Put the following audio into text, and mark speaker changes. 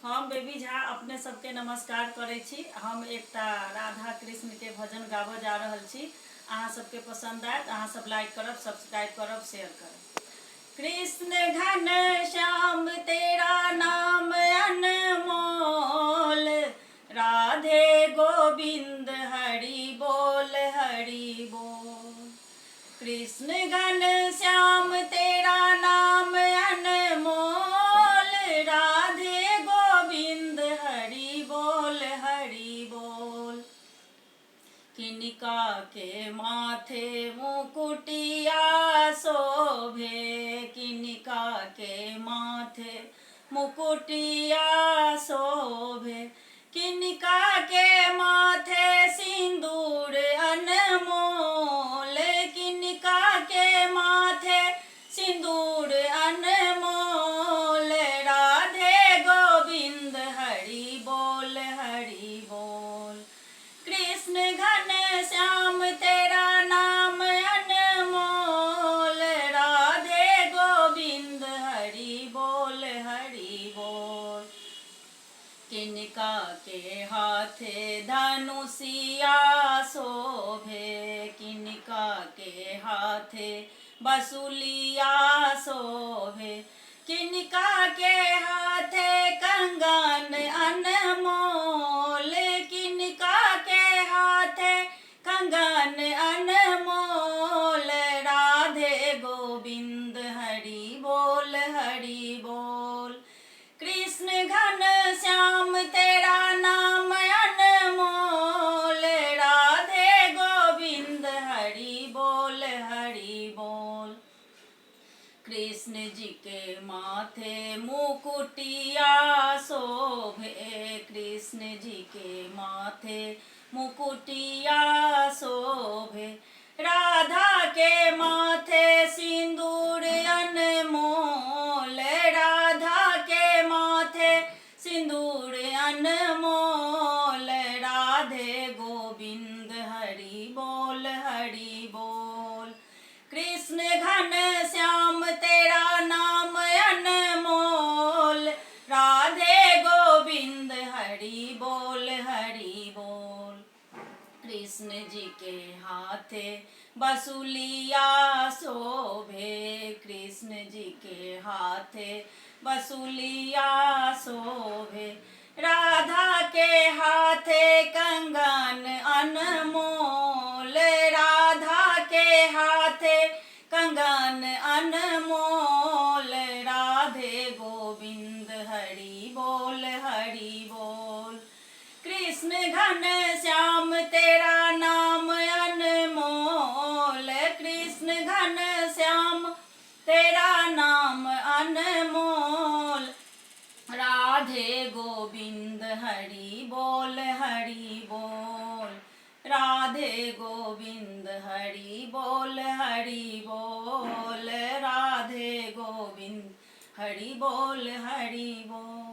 Speaker 1: हम बेबी झा अपने सबके नमस्कार करै छी। हम एकटा राधा कृष्ण के भजन गाबऽ जा रहल छी। अहाँ सबके पसंद आयत, अहाँ सब लाइक करब, सब्सक्राइब करब, शेयर करब। कृष्ण घन श्याम तेरा नाम अनमोल, राधे गोविंद हरि बोल हरि बोल। कृष्ण घन श्याम तेरा नाम अनमोल, राधे गोविंद हरि बोल हरि बोल। किनका के माथे मुकुटिया शोभे, किनका के माथे मुकुटिया शोभे, किनका के माथे सिंदूर अनमोल, किनका के माथे सिंदूर अनमोल, राधे गोविंद हरि बोल हरि बोल। कृष्ण घन श्याम तेरा नाम अनमोल, राधे गोविंद हरि बोल हरि बोल। किनका के हाथे धनुषिया शोभे, किनका के हाथे बसुलिया शोभे, किनका के हाथे कंगन अनमोल, किनका के हाथे कंगन अनमोल, राधे गोविंद हरि बोल हरि बोल। कृष्ण घन श्याम तेरा नाम अनमोल, राधे गोविंद हरि बोल हरि बोल। कृष्ण जी के माथे मुकुटिया शोभे, कृष्ण जी के माथे मुकुटिया शोभे, राधा के माथे सिंदूर अनमोल, राधा के माथे सिंदूर अनमोल, राधे गोविंद हरि बोल हरि बोल। कृष्ण घन श्याम तेरा नाम अनमोल, राधे गोविंद हरि बोल हरि बोल। कृष्ण जी के हाथे बसुलिया शोभे, कृष्ण जी के हाथे बसुलिया शोभे, राधा के हाथे कंगन अनमोल, राधा के हाथे कंगन अनमोल, राधे गोविंद हरि बोल हरि बोल। कृष्ण घन श्याम तेरा नाम अनमोल, कृष्ण घन श्याम तेरा नाम अनमोल, राधे गोविंद हरि बोल हरि बोल, राधे गोविंद हरि बोल हरि बोल, राधे गोविंद हरि बोल हरि बोल।